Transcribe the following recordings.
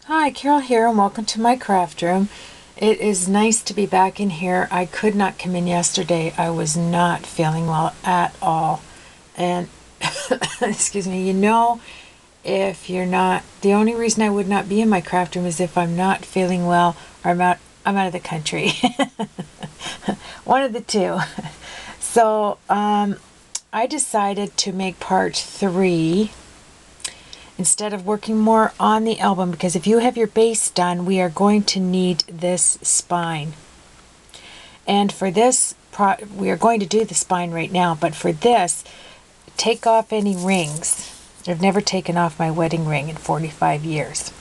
Hi, Carol here, and welcome to my craft room. It is nice to be back in here. I could not come in yesterday. I was not feeling well at all. And, excuse me, if you're not, the only reason I would not be in my craft room is if I'm not feeling well or I'm out of the country. One of the two. So, I decided to make part 3 instead of working more on the album, because if you have your base done, we are going to need this spine. And for this, we are going to do the spine right now, but for this, take off any rings. I've never taken off my wedding ring in 45 years.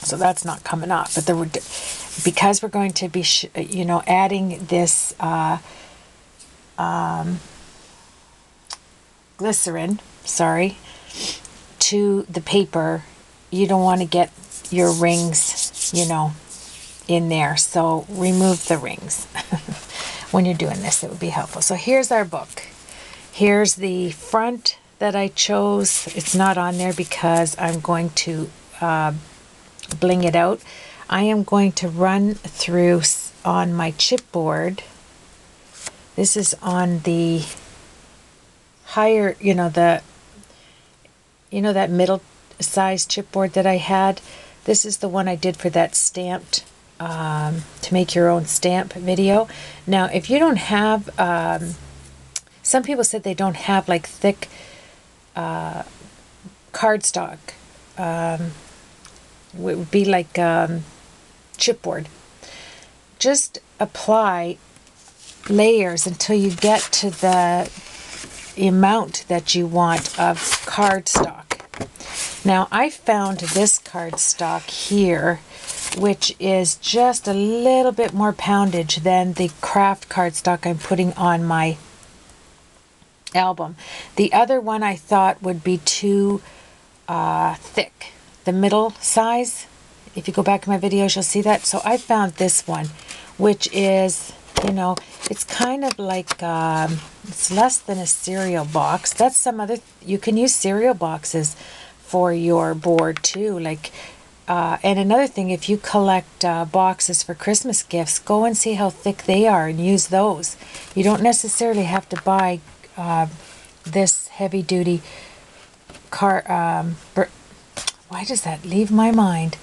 So that's not coming off. But because we're going to be, adding this glycerin, to the paper, you don't want to get your rings, in there. So remove the rings when you're doing this. It would be helpful. So here's our book. Here's the front that I chose. It's not on there because I'm going to bling it out. I am going to run through on my chipboard. This is on the higher, that middle size chipboard that I had. This is the one I did for that stamped, to make your own stamp video. Now, if you don't have, some people said they don't have like thick cardstock. It would be like chipboard. Just apply layers until you get to the amount that you want of cardstock. Now, I found this cardstock here, which is just a little bit more poundage than the craft cardstock I'm putting on my album. The other one I thought would be too thick, the middle size. If you go back to my videos, you'll see that. So I found this one, which is, it's kind of like, it's less than a cereal box. That's some other, you can use cereal boxes for your board too. And another thing, if you collect boxes for Christmas gifts, go and see how thick they are and use those. You don't necessarily have to buy this heavy duty why does that leave my mind?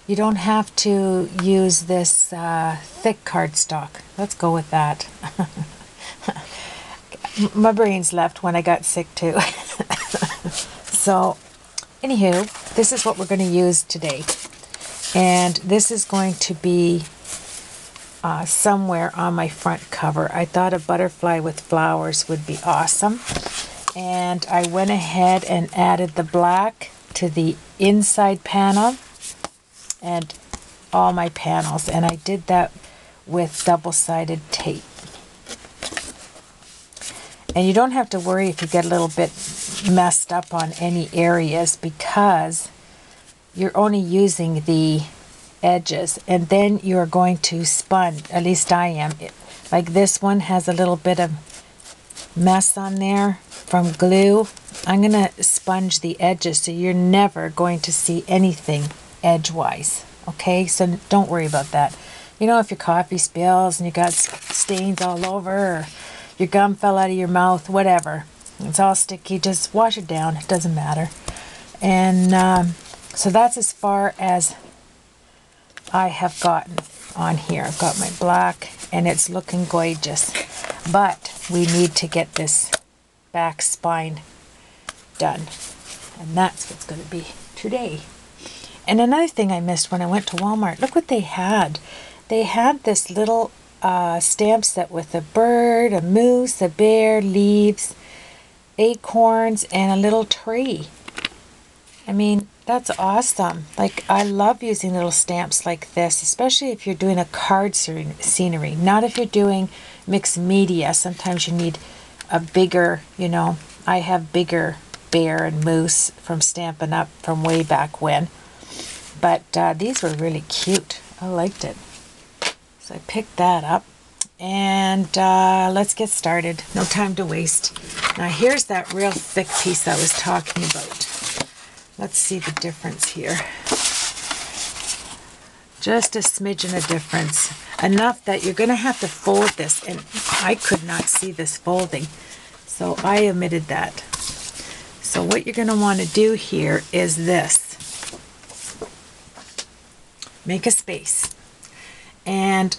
You don't have to use this thick cardstock. Let's go with that. My brain's left when I got sick too. So, anywho, this is what we're going to use today. And this is going to be somewhere on my front cover. I thought a butterfly with flowers would be awesome. And I went ahead and added the black to the inside panel and all my panels, and I did that with double-sided tape. And you don't have to worry if you get a little bit messed up on any areas, because you're only using the edges, and then you're going to sponge. At least I am. Like this one has a little bit of mess on there from glue. I'm going to sponge the edges, so you're never going to see anything edgewise. Okay, so don't worry about that. If your coffee spills and you got stains all over, or your gum fell out of your mouth, whatever, it's all sticky, just wash it down. It doesn't matter. And so that's as far as I have gotten on here. I've got my black, and it's looking gorgeous. But we need to get this back spine done. And that's what's going to be today. And another thing I missed when I went to Walmart, look what they had. They had this little stamp set with a bird, a moose, a bear, leaves, acorns, and a little tree. I mean, that's awesome. Like, I love using little stamps like this, especially if you're doing a card scenery. Not if you're doing mixed media. Sometimes you need a bigger, I have bigger bear and moose from Stampin' Up! From way back when. But these were really cute. I liked it. So I picked that up. And let's get started. No time to waste. Now here's that real thick piece I was talking about. Let's see the difference here. Just a smidgen of difference. Enough that you're going to have to fold this, and I could not see this folding, so I omitted that. So what you're going to want to do here is this. Make a space. And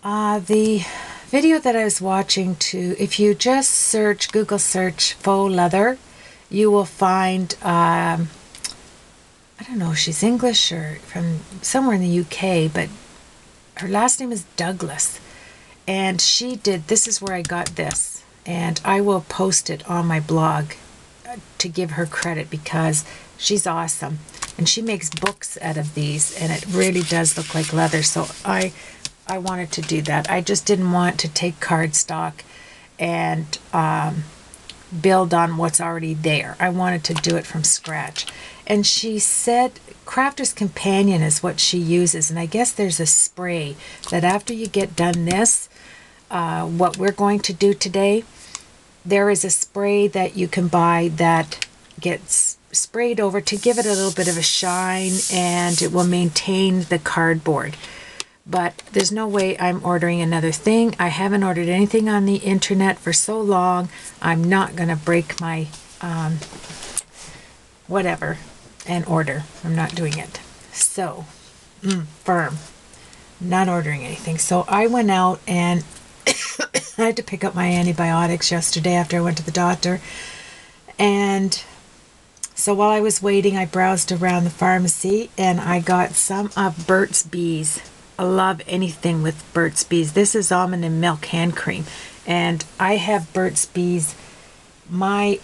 the video that I was watching if you just search, Google search faux leather, you will find, I don't know if she's English or from somewhere in the UK, but her last name is Douglas. And she did, this is where I got this. And I will post it on my blog to give her credit because she's awesome. And she makes books out of these, and it really does look like leather. So I wanted to do that. I just didn't want to take cardstock and build on what's already there. I wanted to do it from scratch. And she said Crafter's Companion is what she uses. And I guess there's a spray that after you get done this, what we're going to do today, there is a spray that you can buy that gets sprayed over to give it a little bit of a shine, and it will maintain the cardboard. But there's no way I'm ordering another thing. I haven't ordered anything on the internet for so long. I'm not going to break my whatever and order. I'm not doing it. So, firm. Not ordering anything. So I went out and I had to pick up my antibiotics yesterday after I went to the doctor. And so while I was waiting, I browsed around the pharmacy and I got some of Burt's Bees. I love anything with Burt's Bees. This is almond and milk hand cream. And I have Burt's Bees. My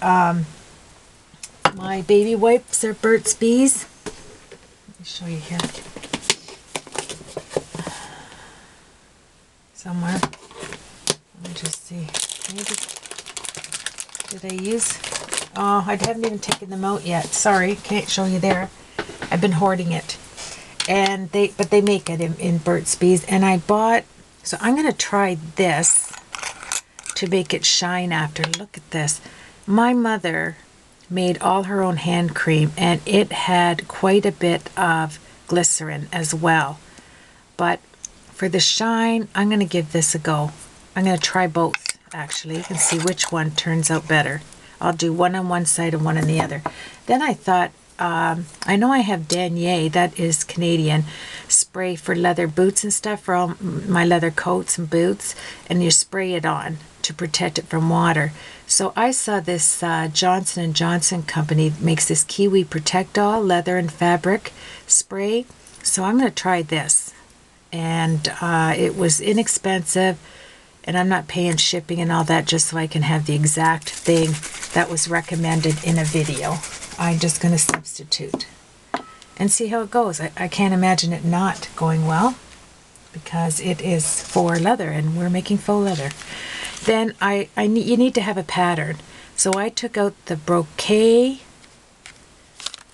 my baby wipes are Burt's Bees. Let me show you here. Somewhere. Let me just see. Did I use? Oh, I haven't even taken them out yet. Sorry, can't show you there. I've been hoarding it. And but they make it in Burt's Bees. And I bought, so I'm going to try this to make it shine after. Look at this. My mother made all her own hand cream, and it had quite a bit of glycerin as well. But for the shine, I'm going to give this a go. I'm going to try both, actually, and see which one turns out better. I'll do one on one side and one on the other. Then I thought, I know I have Denier, that is Canadian, spray for leather boots and stuff, for all my leather coats and boots, and you spray it on to protect it from water. So I saw this Johnson & Johnson company makes this Kiwi Protect All leather and fabric spray. So I'm going to try this. And it was inexpensive, and I'm not paying shipping and all that just so I can have the exact thing that was recommended in a video. I'm just going to substitute and see how it goes. I can't imagine it not going well because it is faux leather and we're making faux leather. Then you need to have a pattern. So I took out the brocade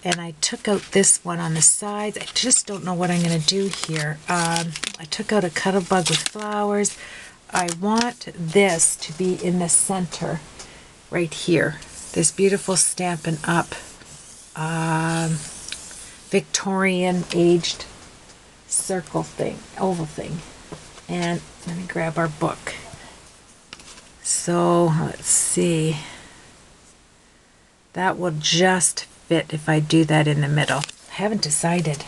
and I took out this one on the sides. I just don't know what I'm going to do here. I took out a cuttlebug with flowers. I want this to be in the center right here. This beautiful Stampin' Up Victorian aged circle thing, oval thing. And let me grab our book. So let's see. That will just fit if I do that in the middle. I haven't decided.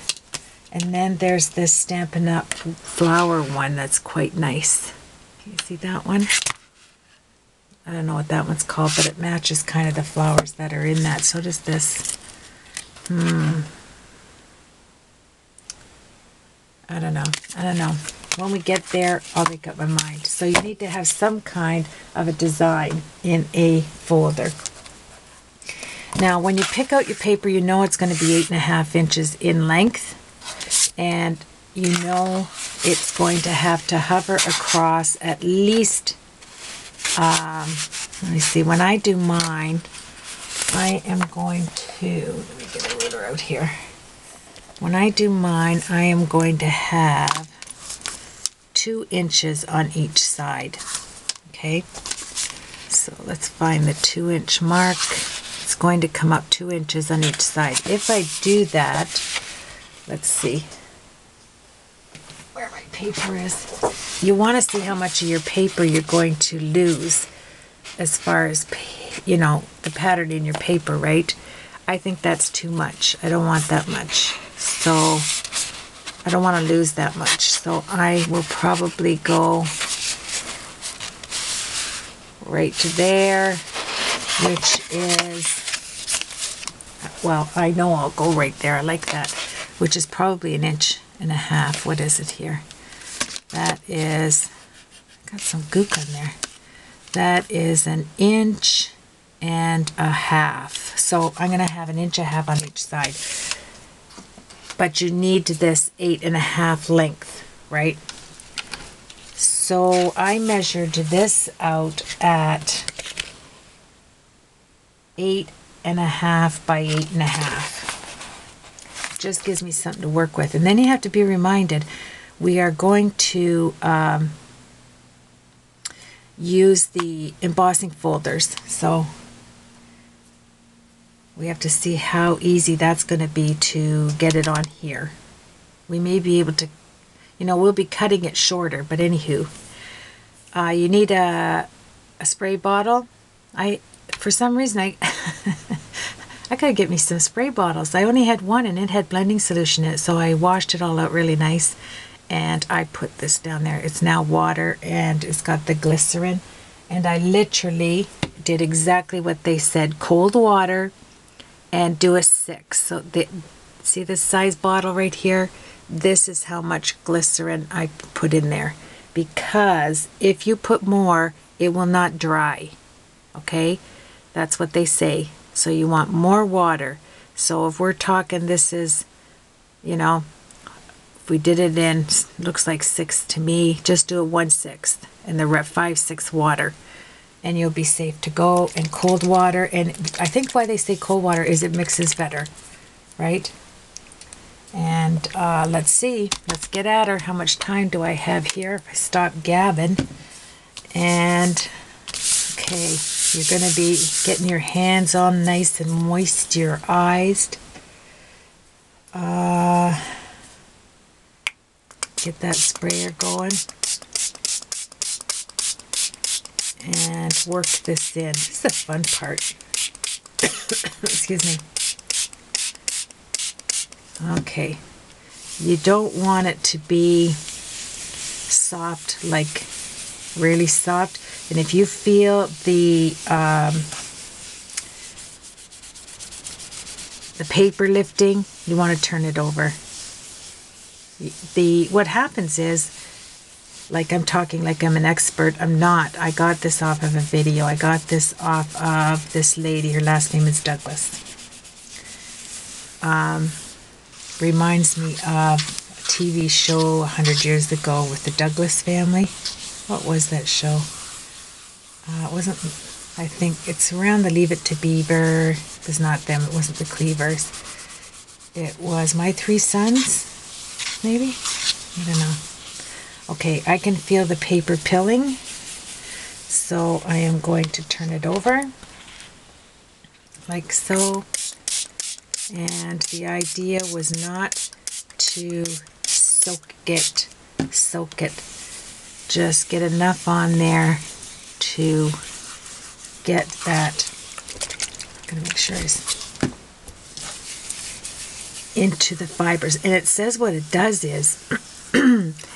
And then there's this Stampin' Up flower one that's quite nice. Can you see that one? I don't know what that one's called, but it matches kind of the flowers that are in that. So does this. I don't know. When we get there, I'll make up my mind. So you need to have some kind of a design in a folder. Now, when you pick out your paper, you know it's going to be 8.5 inches in length. And you know it's going to have to hover across at least, let me see, when I do mine, I am going to, let me get a ruler out here. When I do mine, I am going to have 2 inches on each side. Okay, so let's find the 2-inch mark. It's going to come up 2 inches on each side. If I do that, let's see, paper is. You want to see how much of your paper you're going to lose as far as, you know, the pattern in your paper, right? I think that's too much. I don't want that much. So I don't want to lose that much. So I will probably go right to there, which is, well, I know I'll go right there. I like that, which is probably 1.5 inches. What is it here? That is, got some gook on there. That is 1.5 inches. So I'm going to have 1.5 inches on each side. But you need this 8.5 length, right? So I measured this out at 8.5 by 8.5. Just gives me something to work with. And then you have to be reminded, we are going to use the embossing folders. So we have to see how easy that's going to be to get it on here. We may be able to, you know, we'll be cutting it shorter, but anywho, you need a spray bottle. For some reason, I gotta get me some spray bottles. I only had one and it had blending solution in it, so I washed it all out really nice and I put this down there. It's now water and it's got the glycerin, and I literally did exactly what they said: cold water and do a 6. So see this size bottle right here? This is how much glycerin I put in there, because if you put more, it will not dry. Okay, that's what they say. So you want more water. So if we're talking, this is, you know, if we did it in, looks like 6 to me, just do it 1/6 and the 5/6 water, and you'll be safe to go. And cold water, and I think why they say cold water is it mixes better, right? And let's see, let's get at her. How much time do I have here? If I stop gabbing. And okay, you're going to be getting your hands all nice and moisturized. Get that sprayer going and work this in. This is the fun part. Excuse me. Okay, you don't want it to be soft, like really soft. And if you feel the paper lifting, you want to turn it over. What happens is, like, I'm talking like I'm an expert. I'm not. I got this off of a video. I got this off of this lady. Her last name is Douglas. Reminds me of a TV show 100 years ago with the Douglas family. What was that show? It wasn't, I think it's around the Leave It to Beaver. It was not them. It wasn't the Cleavers. It was My Three Sons, maybe? I don't know. Okay, I can feel the paper pilling. So I am going to turn it over like so. And the idea was not to soak it. Just get enough on there to get that, I'm gonna make sure it's into the fibers. And it says what it does is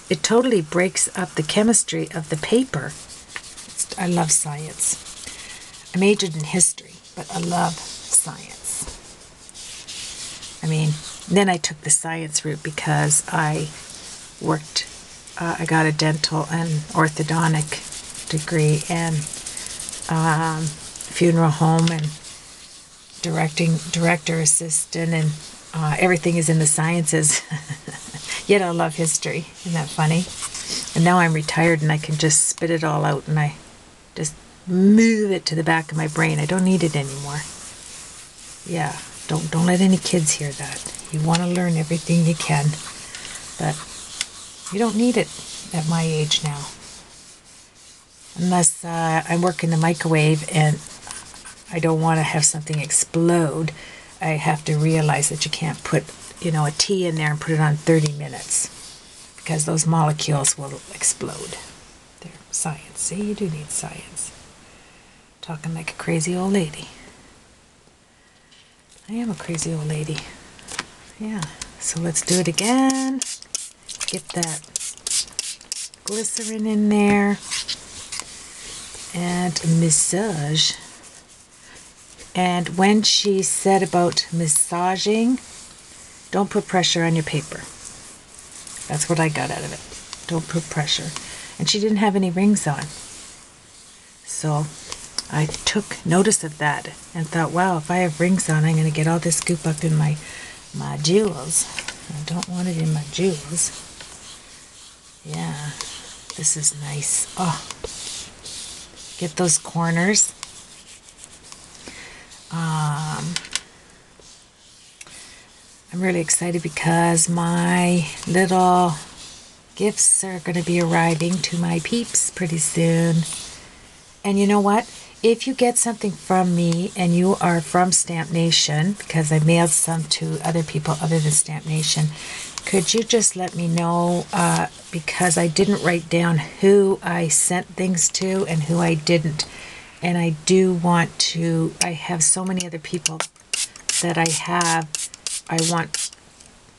it totally breaks up the chemistry of the paper. I love science. I majored in history, but I love science. I mean, then I took the science route because I worked, I got a dental and orthodontic degree, and funeral home and director assistant, and everything is in the sciences. Yet I love history. Isn't that funny? And now I'm retired and I can just spit it all out and I just move it to the back of my brain. I don't need it anymore. Yeah. Don't let any kids hear that. You want to learn everything you can, but you don't need it at my age now. Unless I'm working the microwave and I don't want to have something explode, I have to realize that you can't put, you know, a tea in there and put it on 30 minutes. because those molecules will explode. There, science. See, you do need science. Talking like a crazy old lady. I am a crazy old lady. Yeah, so let's do it again. Get that glycerin in there and massage. And when she said about massaging, don't put pressure on your paper. That's what I got out of it. Don't put pressure. And she didn't have any rings on. So I took notice of that and thought, wow, if I have rings on, I'm going to get all this goop up in my jewels. I don't want it in my jewels. Yeah, this is nice. Oh, get those corners. I'm really excited because my little gifts are going to be arriving to my peeps pretty soon. And you know what? If you get something from me and you are from Stamp Nation, because I mailed some to other people other than Stamp Nation, could you just let me know, because I didn't write down who I sent things to and who I didn't. And I do want to, I have so many other people that I want,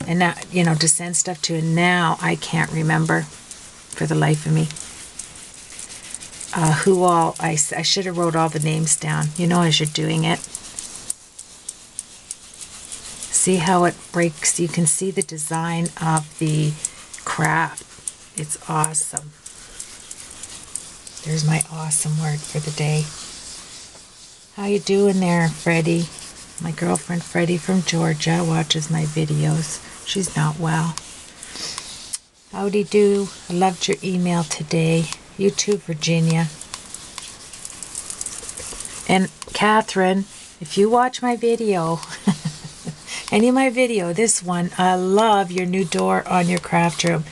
and now, you know, to send stuff to, and now I can't remember for the life of me. Who all, I should have wrote all the names down, you know, as you're doing it. See how it breaks? You can see the design of the craft. It's awesome. There's my awesome word for the day. How you doing there, Freddie? My girlfriend Freddie from Georgia watches my videos. She's not well. Howdy do. I loved your email today. You too, Virginia. And Catherine, if you watch my video, any of my video, this one, I love your new door on your craft room.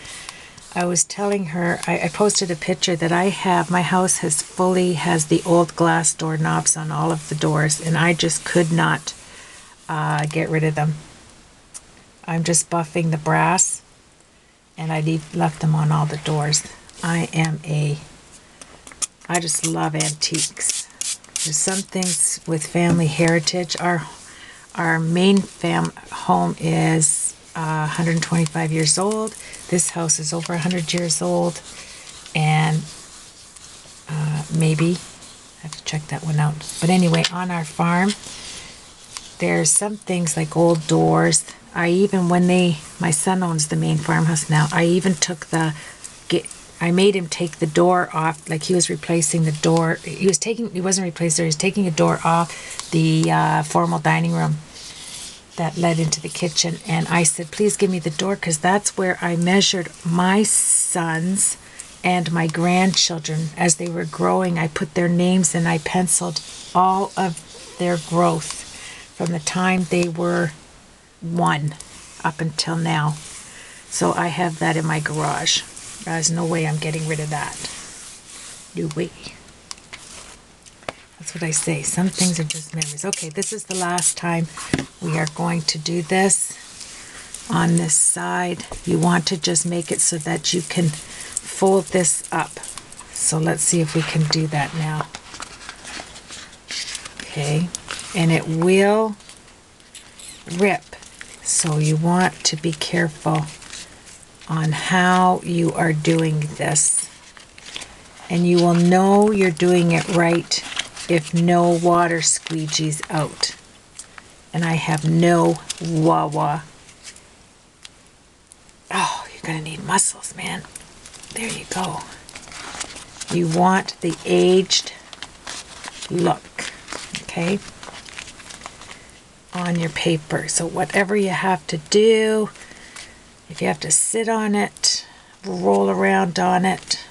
I was telling her, I posted a picture that I have, my house has the old glass door knobs on all of the doors, and I just could not get rid of them. I'm just buffing the brass, and I left them on all the doors. I just love antiques. There's some things with family heritage. Our main home is 125 years old. This house is over 100 years old, and maybe I have to check that one out. But anyway, on our farm, there's some things like old doors. My son owns the main farmhouse now. I even took I made him take the door off, like he was replacing the door. He wasn't replacing it, he was taking a door off the formal dining room that led into the kitchen. And I said, please give me the door, because that's where I measured my sons and my grandchildren as they were growing. I put their names and I penciled all of their growth from the time they were 1 up until now. So I have that in my garage. There's no way I'm getting rid of that. No way. That's what I say. Some things are just memories. Okay, this is the last time we are going to do this. On this side, you want to just make it so that you can fold this up. So let's see if we can do that now. Okay, and it will rip. So you want to be careful on how you are doing this. And you will know you're doing it right if no water squeegees out. And I have no wah-wah. Oh, you're going to need muscles, man. There you go. You want the aged look, okay, on your paper. So whatever you have to do, if you have to sit on it, roll around on it,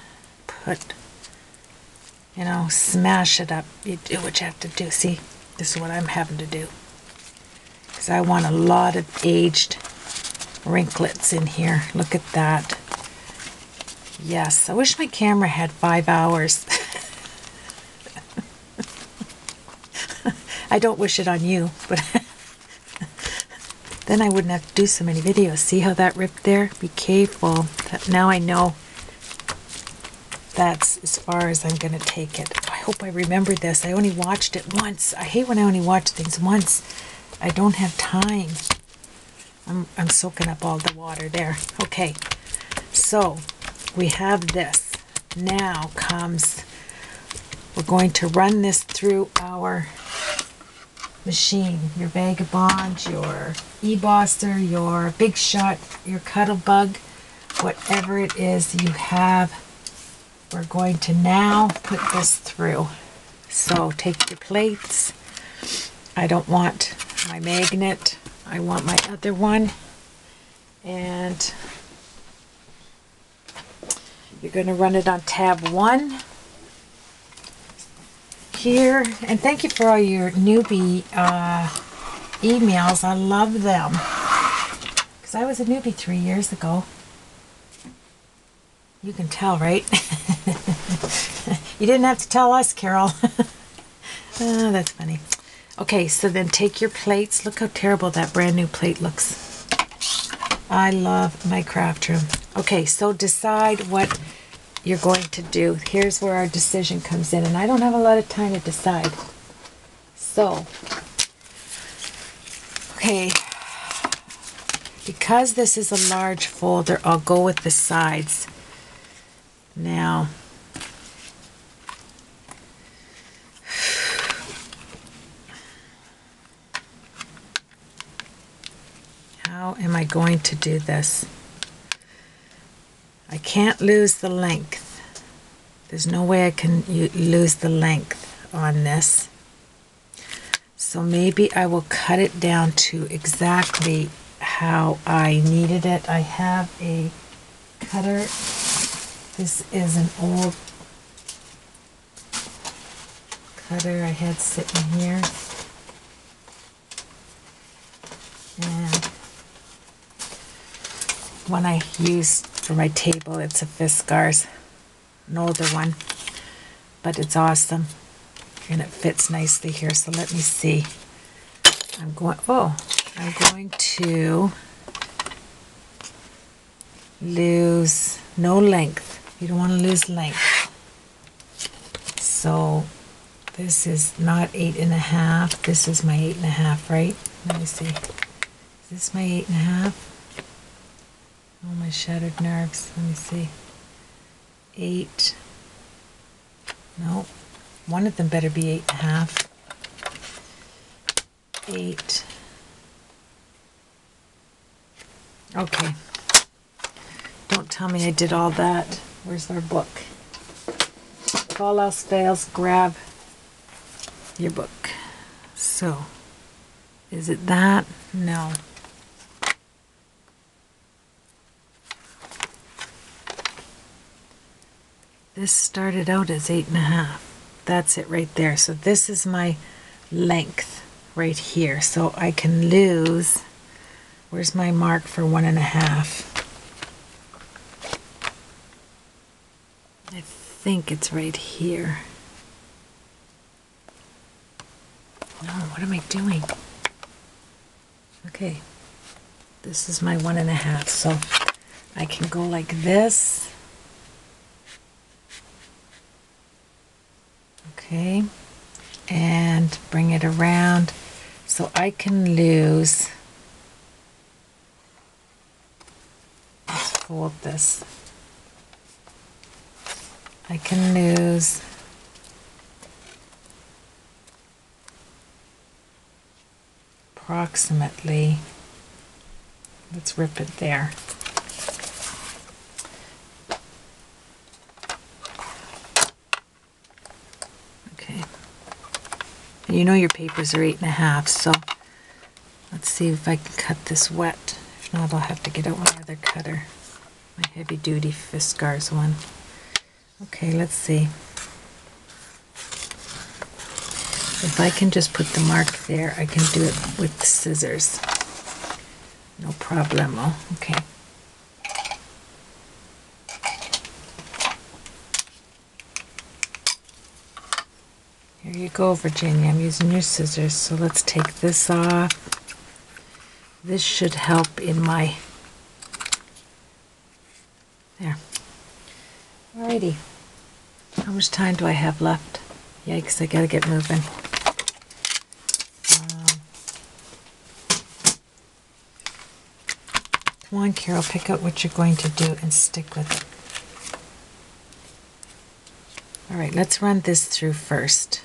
smash it up, you do what you have to do. See, this is what I'm having to do, because I want a lot of aged wrinklets in here. Look at that. Yes, I wish my camera had 5 hours. I don't wish it on you, but Then I wouldn't have to do so many videos. See how that ripped there? Be careful. Now I know that's as far as I'm going to take it. I hope I remember this. I only watched it once. I hate when I only watch things once. I don't have time. I'm soaking up all the water there. Okay, so we have this. Now comes, we're going to run this through our machine. Your Vagabond, your E-Bosser, your Big Shot, your Cuttlebug, whatever it is you have. We're going to now put this through. So take your plates. I don't want my magnet. I want my other one. And you're going to run it on tab 1 here. And thank you for all your newbie emails. I love them. Because I was a newbie 3 years ago. You can tell, right? You didn't have to tell us, Carol. Oh, that's funny. Okay, so then take your plates. Look how terrible that brand new plate looks. I love my craft room. Okay, so decide what you're going to do. Here's where our decision comes in, and I don't have a lot of time to decide. So, okay, because this is a large folder, I'll go with the sides. Now, how am I going to do this? I can't lose the length. There's no way I can lose the length on this. So maybe I will cut it down to exactly how I needed it. I have a cutter. This is an old cutter I had sitting here. And one I use for my table, it's a Fiskars, an older one, but it's awesome. And it fits nicely here, so let me see. I'm going to lose no length. You don't want to lose length. So this is not 8.5. This is my 8.5, right? Let me see. Is this my 8.5? Oh, my shattered nerves. Let me see. 8. No. One of them better be 8.5. 8. Okay. Don't tell me I did all that. Where's our book? If all else fails, grab your book. So, is it that? No. This started out as 8.5. That's it right there. So this is my length right here. So I can lose, where's my mark for 1.5? I think it's right here. No, what am I doing? Okay, this is my 1.5, so I can go like this. Okay, and bring it around so I can lose. Let's fold this. I can lose approximately, let's rip it there. Okay. And you know your papers are 8.5, so let's see if I can cut this wet. If not, I'll have to get out my other cutter, my heavy duty Fiskars one. Okay, let's see. If I can just put the mark there, I can do it with the scissors. No problemo. Okay. Here you go, Virginia. I'm using your scissors. So let's take this off. This should help in my, there. Alrighty. How much time do I have left? Yikes, I gotta get moving. Come on, Carol, pick out what you're going to do and stick with it. Alright, let's run this through first.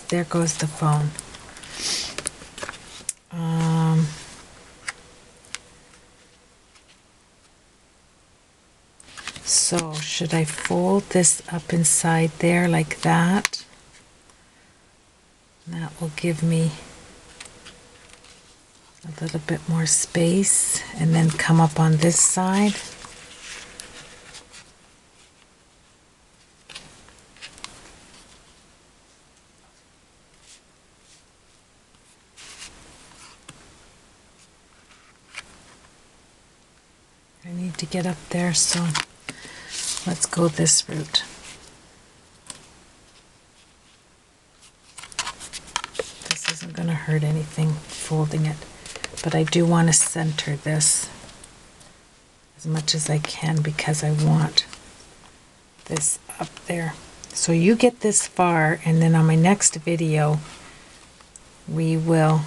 There goes the phone. So should I fold this up inside there like that? That will give me a little bit more space, and then come up on this side. I need to get up there, so let's go this route. This isn't going to hurt anything folding it, but I do want to center this as much as I can because I want this up there. So you get this far, and then on my next video we will,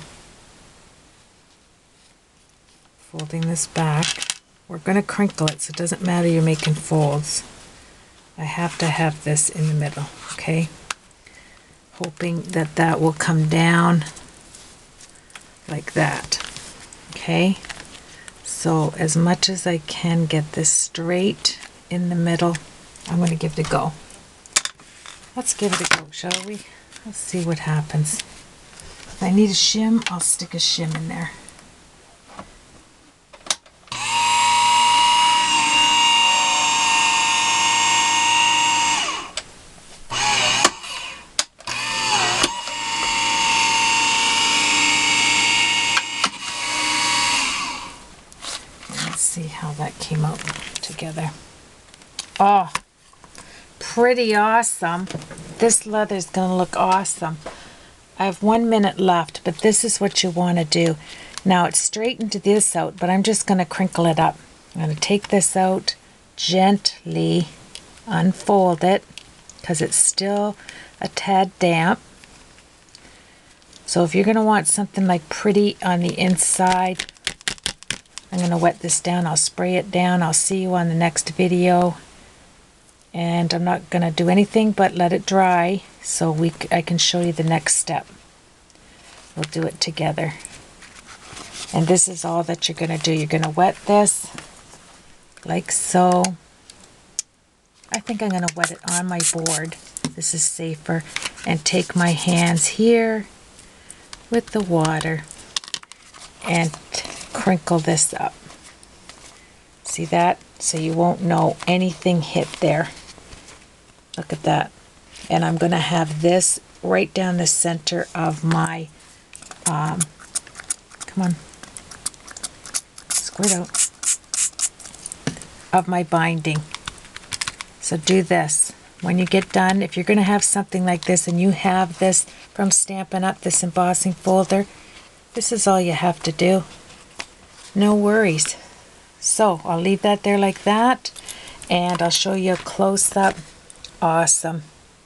folding this back, we're going to crinkle it, so it doesn't matter you're making folds. I have to have this in the middle, okay? Hoping that that will come down like that, okay? So as much as I can get this straight in the middle, I'm going to give it a go. Let's give it a go, shall we? Let's see what happens. If I need a shim, I'll stick a shim in there. See how that came out together. Oh, pretty awesome. This leather is going to look awesome. I have 1 minute left, but this is what you want to do. Now it's straightened this out, but I'm just going to crinkle it up. I'm going to take this out, gently unfold it, because it's still a tad damp. So if you're going to want something like pretty on the inside, I'm going to wet this down. I'll spray it down. I'll see you on the next video. And I'm not going to do anything but let it dry so I can show you the next step. We'll do it together. And this is all that you're going to do. You're going to wet this like so. I think I'm going to wet it on my board. This is safer. And take my hands here with the water and crinkle this up. See that? So you won't know anything hit there. Look at that. And I'm going to have this right down the center of my, come on, squirt out, of my binding. So do this. When you get done, if you're going to have something like this and you have this from Stampin' Up, this embossing folder, this is all you have to do. No worries. So I'll leave that there like that, and I'll show you a close-up. Awesome.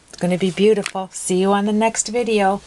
It's going to be beautiful. See you on the next video.